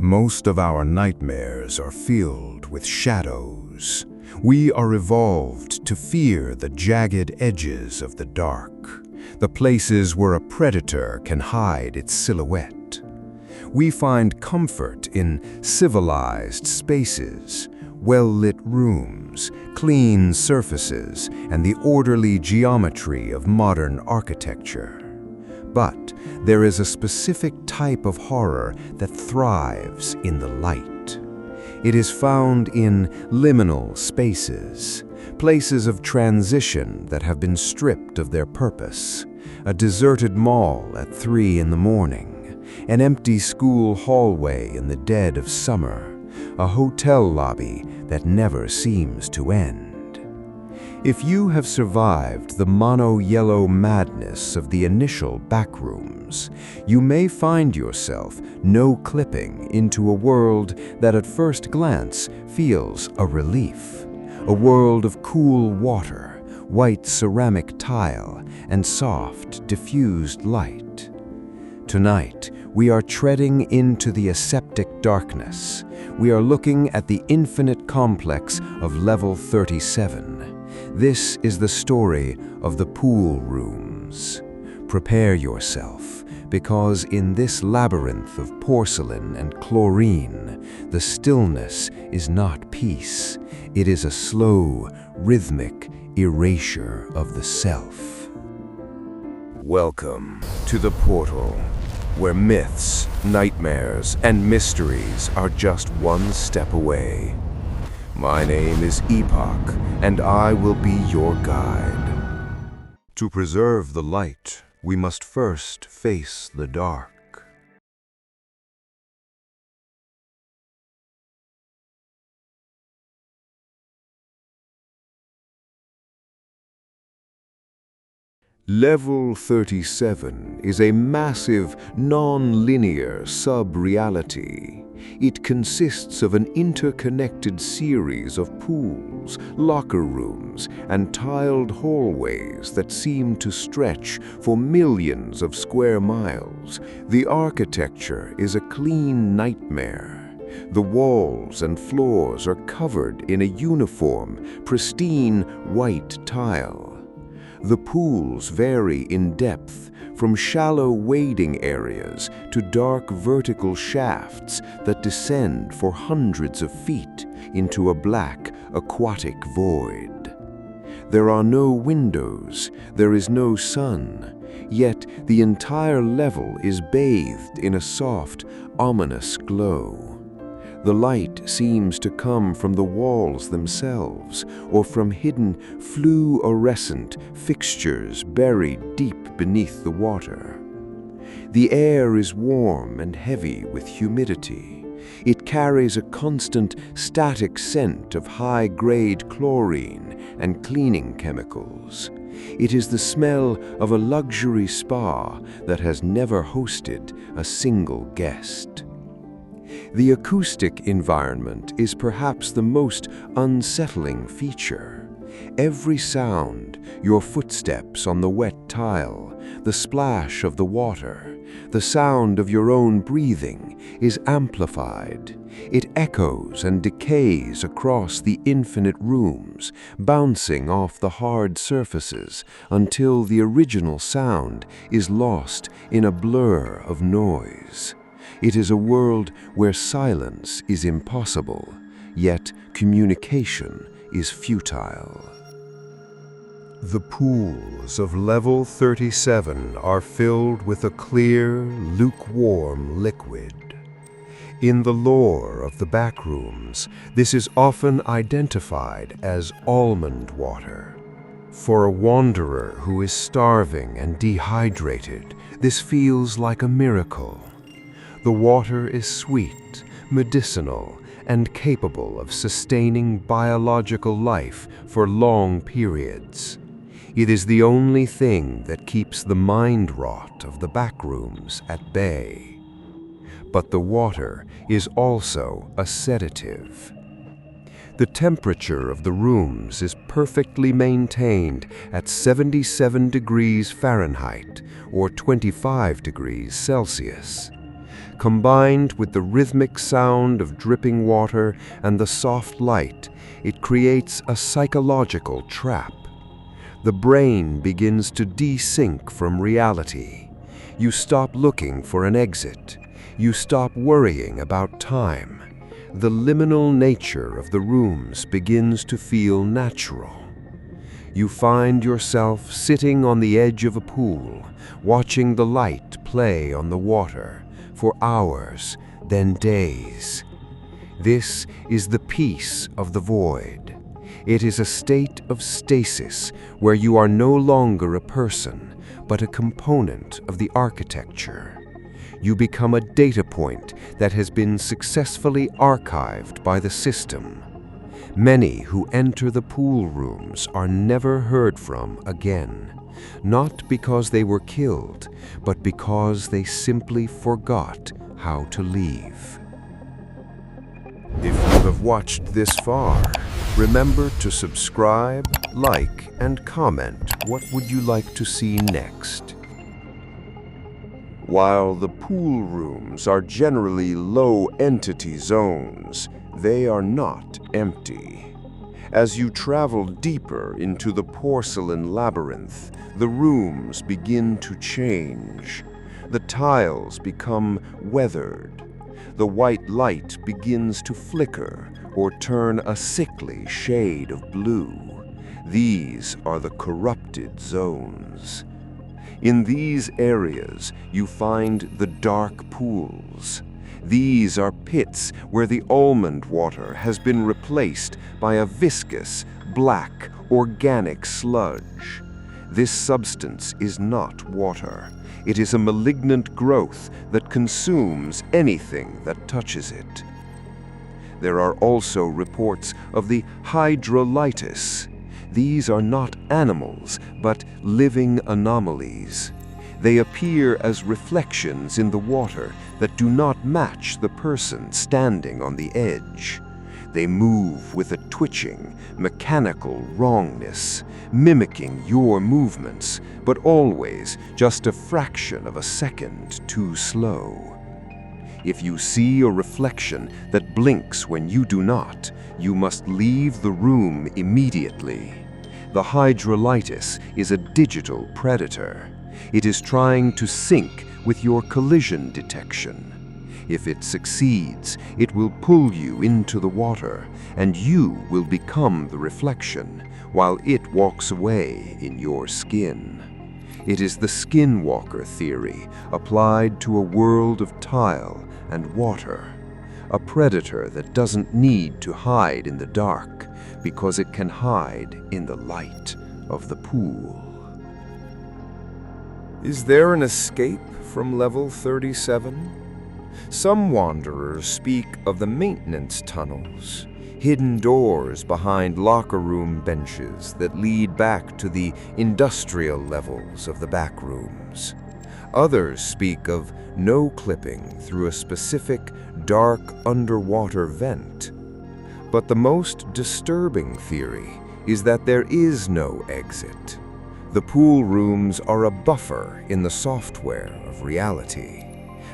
Most of our nightmares are filled with shadows. We are evolved to fear the jagged edges of the dark, the places where a predator can hide its silhouette. We find comfort in civilized spaces, well-lit rooms, clean surfaces, and the orderly geometry of modern architecture. But there is a specific type of horror that thrives in the light. It is found in liminal spaces, places of transition that have been stripped of their purpose, a deserted mall at 3 in the morning, an empty school hallway in the dead of summer, a hotel lobby that never seems to end. If you have survived the mono-yellow madness of the initial Backrooms, you may find yourself no-clipping into a world that at first glance feels a relief. A world of cool water, white ceramic tile, and soft, diffused light. Tonight, we are treading into the aseptic darkness. We are looking at the infinite complex of Level 37. This is the story of the Poolrooms. Prepare yourself, because in this labyrinth of porcelain and chlorine, the stillness is not peace. It is a slow, rhythmic erasure of the self. Welcome to the portal, where myths, nightmares, and mysteries are just one step away. My name is Epoch, and I will be your guide. To preserve the light, we must first face the dark. Level 37 is a massive, non-linear sub-reality. It consists of an interconnected series of pools, locker rooms, and tiled hallways that seem to stretch for millions of square miles. The architecture is a clean nightmare. The walls and floors are covered in a uniform, pristine white tile. The pools vary in depth, from shallow wading areas to dark vertical shafts that descend for hundreds of feet into a black, aquatic void. There are no windows, there is no sun, yet the entire level is bathed in a soft, ominous glow. The light seems to come from the walls themselves, or from hidden fluorescent fixtures buried deep beneath the water. The air is warm and heavy with humidity. It carries a constant, static scent of high-grade chlorine and cleaning chemicals. It is the smell of a luxury spa that has never hosted a single guest. The acoustic environment is perhaps the most unsettling feature. Every sound, your footsteps on the wet tile, the splash of the water, the sound of your own breathing, is amplified. It echoes and decays across the infinite rooms, bouncing off the hard surfaces until the original sound is lost in a blur of noise. It is a world where silence is impossible, yet communication is futile. The pools of Level 37 are filled with a clear, lukewarm liquid. In the lore of the Backrooms, this is often identified as almond water. For a wanderer who is starving and dehydrated, this feels like a miracle. The water is sweet, medicinal, and capable of sustaining biological life for long periods. It is the only thing that keeps the mind rot of the Backrooms at bay. But the water is also a sedative. The temperature of the rooms is perfectly maintained at 77 degrees Fahrenheit or 25 degrees Celsius. Combined with the rhythmic sound of dripping water and the soft light, it creates a psychological trap. The brain begins to desync from reality. You stop looking for an exit. You stop worrying about time. The liminal nature of the rooms begins to feel natural. You find yourself sitting on the edge of a pool, watching the light play on the water for hours, then days. This is the peace of the void. It is a state of stasis where you are no longer a person, but a component of the architecture. You become a data point that has been successfully archived by the system. Many who enter the pool rooms are never heard from again, not because they were killed, but because they simply forgot how to leave. If you have watched this far, remember to subscribe, like, and comment what would you like to see next. While the pool rooms are generally low-entity zones, they are not empty. As you travel deeper into the porcelain labyrinth, the rooms begin to change. The tiles become weathered. The white light begins to flicker or turn a sickly shade of blue. These are the corrupted zones. In these areas, you find the dark pools. These are pits where the almond water has been replaced by a viscous, black, organic sludge. This substance is not water. It is a malignant growth that consumes anything that touches it. There are also reports of the hydrolitis. These are not animals, but living anomalies. They appear as reflections in the water that do not match the person standing on the edge. They move with a twitching, mechanical wrongness, mimicking your movements, but always just a fraction of a second too slow. If you see a reflection that blinks when you do not, you must leave the room immediately. The hydrolitis is a digital predator. It is trying to sync with your collision detection. If it succeeds, it will pull you into the water, and you will become the reflection, while it walks away in your skin. It is the skinwalker theory applied to a world of tile and water. A predator that doesn't need to hide in the dark because it can hide in the light of the pool. Is there an escape from level 37? Some wanderers speak of the maintenance tunnels, hidden doors behind locker room benches that lead back to the industrial levels of the backrooms. Others speak of no clipping through a specific dark underwater vent. But the most disturbing theory is that there is no exit. The pool rooms are a buffer in the software of reality.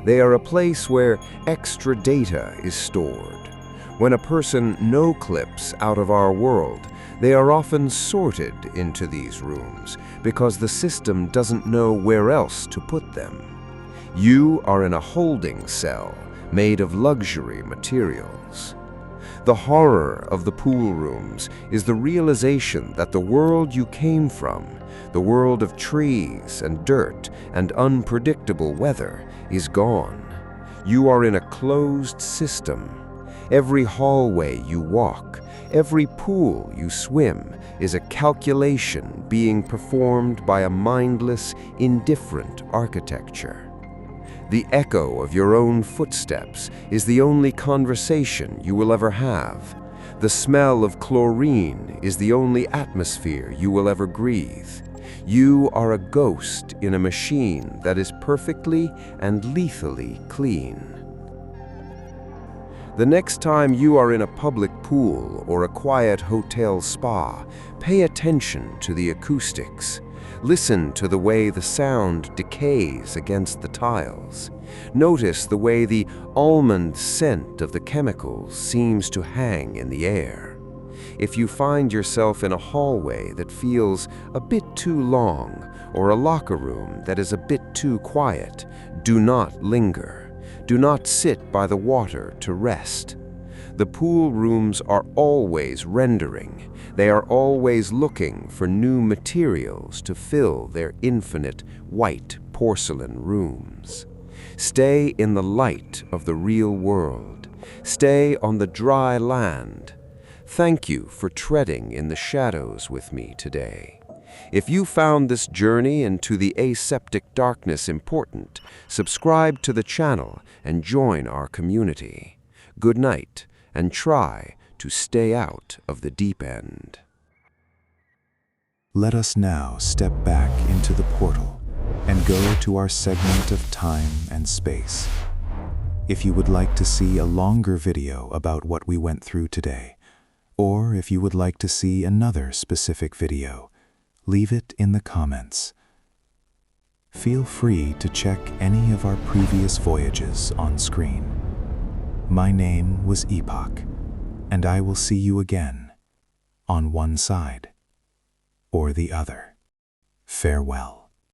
They are a place where extra data is stored. When a person no-clips out of our world, they are often sorted into these rooms because the system doesn't know where else to put them. You are in a holding cell made of luxury materials. The horror of the pool rooms is the realization that the world you came from, the world of trees and dirt and unpredictable weather, is gone. You are in a closed system. Every hallway you walk, every pool you swim, is a calculation being performed by a mindless, indifferent architecture. The echo of your own footsteps is the only conversation you will ever have. The smell of chlorine is the only atmosphere you will ever breathe. You are a ghost in a machine that is perfectly and lethally clean. The next time you are in a public pool or a quiet hotel spa, pay attention to the acoustics. Listen to the way the sound decays against the tiles. Notice the way the almond scent of the chemicals seems to hang in the air. If you find yourself in a hallway that feels a bit too long, or a locker room that is a bit too quiet, do not linger. Do not sit by the water to rest. The pool rooms are always rendering. They are always looking for new materials to fill their infinite white porcelain rooms. Stay in the light of the real world. Stay on the dry land. Thank you for treading in the shadows with me today. If you found this journey into the aseptic darkness important, subscribe to the channel and join our community. Good night, and try to stay out of the deep end. Let us now step back into the portal and go to our segment of time and space. If you would like to see a longer video about what we went through today, or if you would like to see another specific video, leave it in the comments. Feel free to check any of our previous voyages on screen. My name was Epoch, and I will see you again on one side or the other. Farewell.